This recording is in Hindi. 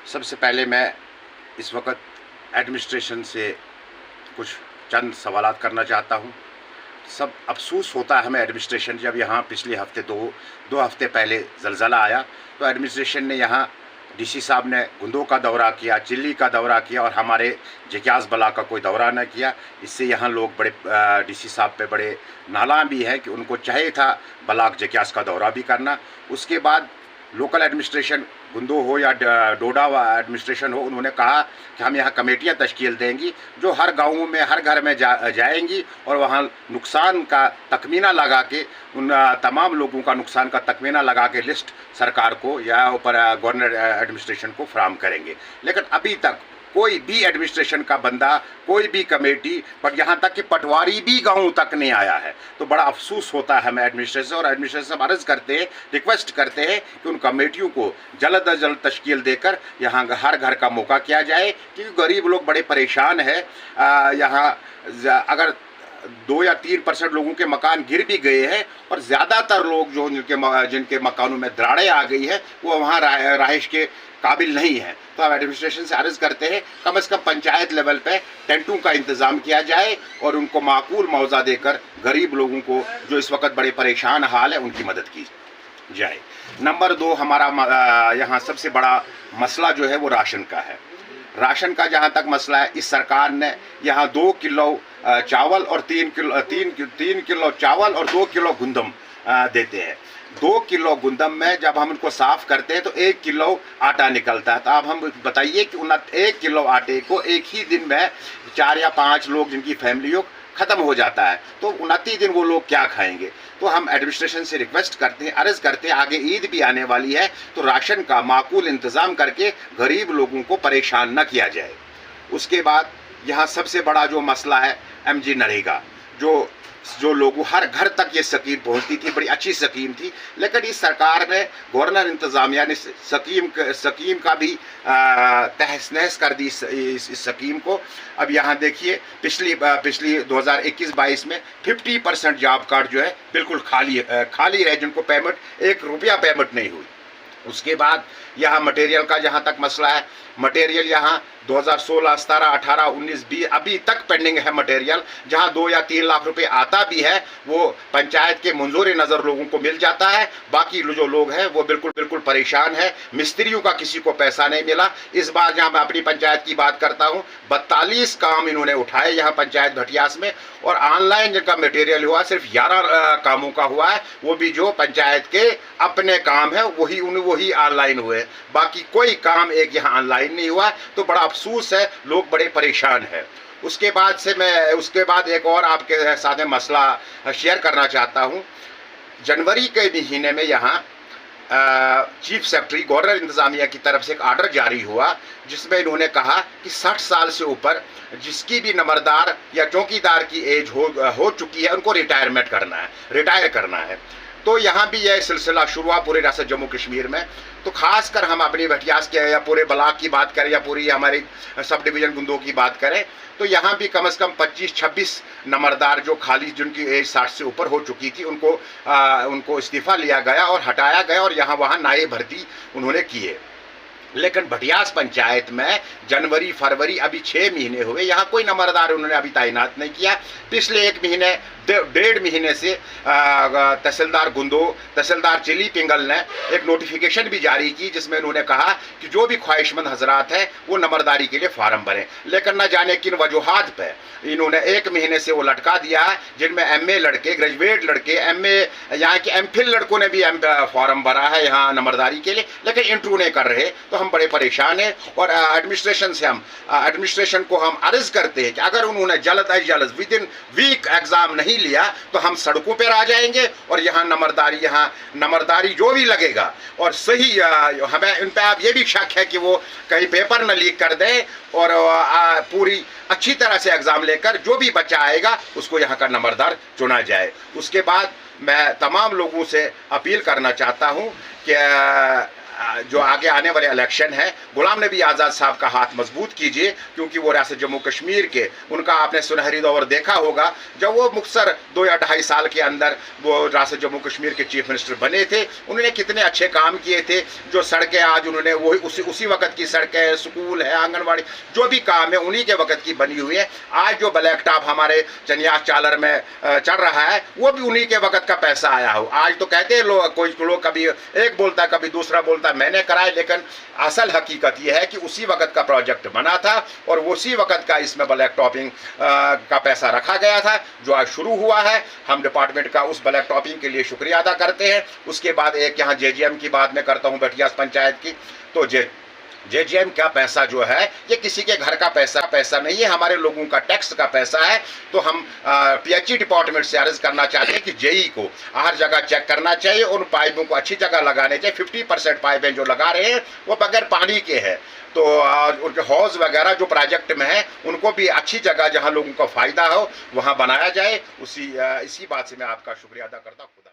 सबसे पहले मैं इस वक्त एडमिनिस्ट्रेशन से कुछ चंद सवालात करना चाहता हूँ। सब अफ़सोस होता है हमें एडमिनिस्ट्रेशन, जब यहाँ पिछले हफ्ते दो हफ्ते पहले ज़लज़ला आया तो एडमिनिस्ट्रेशन ने यहाँ डीसी साहब ने गुंदों का दौरा किया, चिल्ली का दौरा किया और हमारे जकियास बला का कोई दौरा न किया। इससे यहाँ लोग बड़े डीसी साहब पे बड़े नालां भी हैं कि उनको चाहिए था बलाक जकियास का दौरा भी करना। उसके बाद लोकल एडमिनिस्ट्रेशन गुंदो हो या डोडा एडमिनिस्ट्रेशन हो, उन्होंने कहा कि हम यहाँ कमेटियाँ तश्कील देंगी जो हर गाँव में हर घर में जाएंगी और वहाँ नुकसान का तखमीना लगा के उन तमाम लोगों का नुकसान का तखमीना लगा के लिस्ट सरकार को या ऊपर गवर्नर एडमिनिस्ट्रेशन को फराहम करेंगे। लेकिन अभी तक कोई भी एडमिनिस्ट्रेशन का बंदा, कोई भी कमेटी, पर यहाँ तक कि पटवारी भी गाँव तक नहीं आया है। तो बड़ा अफसोस होता है हमें एडमिनिस्ट्रेशन से, और एडमिनिस्ट्रेशन से अर्ज़ करते हैं, रिक्वेस्ट करते हैं कि उन कमेटियों को जल्द अज जल्द तश्कील देकर यहाँ हर घर का मौका किया जाए, क्योंकि गरीब लोग बड़े परेशान हैं। यहाँ अगर 2 या 3% लोगों के मकान गिर भी गए हैं और ज़्यादातर लोग जो जिनके मकानों में दरारें आ गई है वो वहाँ रहाइश के काबिल नहीं है। तो हम एडमिनिस्ट्रेशन से अर्ज़ करते हैं कम से कम पंचायत लेवल पे टेंटों का इंतज़ाम किया जाए और उनको माकूल मुआवजा देकर गरीब लोगों को जो इस वक्त बड़े परेशान हाल है उनकी मदद की जाए। नंबर 2, हमारा यहाँ सबसे बड़ा मसला जो है वो राशन का है। राशन का जहाँ तक मसला है, इस सरकार ने यहाँ 2 किलो चावल और 3 किलो चावल और 2 किलो गुंदम देते हैं। 2 किलो गुंदम में जब हम उनको साफ़ करते हैं तो 1 किलो आटा निकलता है। तो अब हम बताइए कि 1 किलो आटे को एक ही दिन में 4 या 5 लोग जिनकी फैमिली हो ख़त्म हो जाता है, तो 29 दिन वो लोग क्या खाएंगे। तो हम एडमिनिस्ट्रेशन से रिक्वेस्ट करते हैं, अर्ज़ करते हैं, आगे ईद भी आने वाली है तो राशन का माकूल इंतज़ाम करके गरीब लोगों को परेशान न किया जाए। उसके बाद यहाँ सबसे बड़ा जो मसला है MG नरेगा, जो लोगों हर घर तक ये स्कीम पहुँचती थी, बड़ी अच्छी स्कीम थी, लेकिन इस सरकार ने गवर्नर इंतज़ामिया ने स्कीम का भी तहस नहस कर दी इस स्कीम को। अब यहाँ देखिए पिछली 2021-22 में 50% जॉब कार्ड जो है बिल्कुल खाली रहे, जिनको पेमेंट 1 रुपया पेमेंट नहीं हुई। उसके बाद यहाँ मटेरियल का जहाँ तक मसला है, मटेरियल यहाँ 2016, 17, 18, 19, 20 अभी तक पेंडिंग है मटेरियल। जहाँ 2 या 3 लाख रुपए आता भी है वो पंचायत के मंजूर नज़र लोगों को मिल जाता है, बाकी जो लोग हैं वो बिल्कुल परेशान है। मिस्त्रियों का किसी को पैसा नहीं मिला। इस बार जहाँ मैं अपनी पंचायत की बात करता हूँ, 42 काम इन्होंने उठाए यहाँ पंचायत भटियास में, और ऑनलाइन जिनका मटेरियल हुआ सिर्फ 11 कामों का हुआ है, वो भी जो पंचायत के अपने काम है वही ऑनलाइन हुए, बाकी कोई काम एक यहाँ ऑनलाइन नहीं हुआ। तो बड़ा अफसोस है, लोग बड़े परेशान हैं। उसके बाद एक और आपके साथ में मसला शेयर करना चाहता हूँ। जनवरी के महीने में यहाँ चीफ सेक्रेटरी गवर्नर इंतज़ामिया की तरफ से एक आर्डर जारी हुआ जिसमें इन्होंने कहा कि 60 साल से ऊपर जिसकी भी नंबरदार या चौकीदार की एज हो चुकी है उनको रिटायर करना है। तो यहाँ भी यह सिलसिला शुरू हुआ पूरे रियासत जम्मू कश्मीर में। तो खासकर हम अपनी भटियास के या पूरे ब्लॉक की बात करें या पूरी हमारी सब डिवीज़न गुंदों की बात करें तो यहाँ भी कम से कम 25-26 नंबरदार जो खाली जिनकी एज 60 से ऊपर हो चुकी थी उनको इस्तीफ़ा लिया गया और हटाया गया और यहाँ वहाँ नए भर्ती उन्होंने किए। लेकिन भटियास पंचायत में जनवरी फरवरी अभी 6 महीने हुए, यहाँ कोई नंबरदार उन्होंने अभी तैनात नहीं किया। पिछले 1 महीने 1.5 महीने से तहसीलदार गुंदो, तहसीलदार चिली पिंगल ने एक नोटिफिकेशन भी जारी की जिसमें उन्होंने कहा कि जो भी ख्वाहिशमंद हजरात हैं वो नंबरदारी के लिए फार्म भरें। लेकिन न जाने किन वजूहात पर इन्होंने 1 महीने से वो लटका दिया है, जिनमें MA लड़के, ग्रेजुएट लड़के, MA यहाँ के MPhil लड़कों ने भी फॉर्म भरा है यहाँ नंबरदारी के लिए, लेकिन इंटरव्यू नहीं कर रहे। तो हम बड़े परेशान हैं और एडमिनिस्ट्रेशन को हम अर्ज़ करते हैं कि अगर उन्होंने जल्द अज जल्द विदिन वीक एग्ज़ाम नहीं लिया तो हम सड़कों पर आ जाएंगे और यहाँ नंबरदारी जो भी लगेगा और सही हमें इन पर आप ये भी शक है कि वो कहीं पेपर न लीक कर दें और पूरी अच्छी तरह से एग्ज़ाम लेकर जो भी बच्चा आएगा उसको यहाँ का नंबरदार चुना जाए। उसके बाद मैं तमाम लोगों से अपील करना चाहता हूँ कि जो आगे आने वाले इलेक्शन है, गुलाम नबी आज़ाद साहब का हाथ मजबूत कीजिए, क्योंकि वो रियासत जम्मू कश्मीर के, उनका आपने सुनहरी दौर देखा होगा जब वो मुख्तसर 2 या 2.5 साल के अंदर वो रियासत जम्मू कश्मीर के चीफ मिनिस्टर बने थे। उन्होंने कितने अच्छे काम किए थे, जो सड़कें आज उन्होंने वही उसी वक्त की सड़कें, स्कूल है, आंगनबाड़ी, जो भी काम है उन्हीं के वक्त की बनी हुई है। आज जो ब्लैक टॉप हमारे चनियास चालर में चल रहा है वो भी उन्हीं के वक्त का पैसा आया हो। आज तो कहते हैं लोग, कोई लोग कभी एक बोलता कभी दूसरा बोलता मैंने कराया, लेकिन असल हकीकत यह है कि उसी वक्त का प्रोजेक्ट बना था और उसी वक्त का इसमें ब्लैक टॉपिंग का पैसा रखा गया था, जो आज शुरू हुआ है। हम डिपार्टमेंट का उस ब्लैक टॉपिंग के लिए शुक्रिया अदा करते हैं। उसके बाद एक यहाँ JGM की बात मैं करता हूँ, बटियास पंचायत की। तो JGM का पैसा जो है ये किसी के घर का पैसा नहीं है, हमारे लोगों का टैक्स का पैसा है। तो हम PHE डिपार्टमेंट से अर्ज करना चाहते हैं कि JE को हर जगह चेक करना चाहिए, उन पाइपों को अच्छी जगह लगाने चाहिए। 50% पाइपें जो लगा रहे हैं वो बगैर पानी के हैं, तो उनके हौज वगैरह जो प्रोजेक्ट में है उनको भी अच्छी जगह जहां लोगों को फ़ायदा हो वहां बनाया जाए। इसी बात से मैं आपका शुक्रिया अदा करता हूँ। खुदा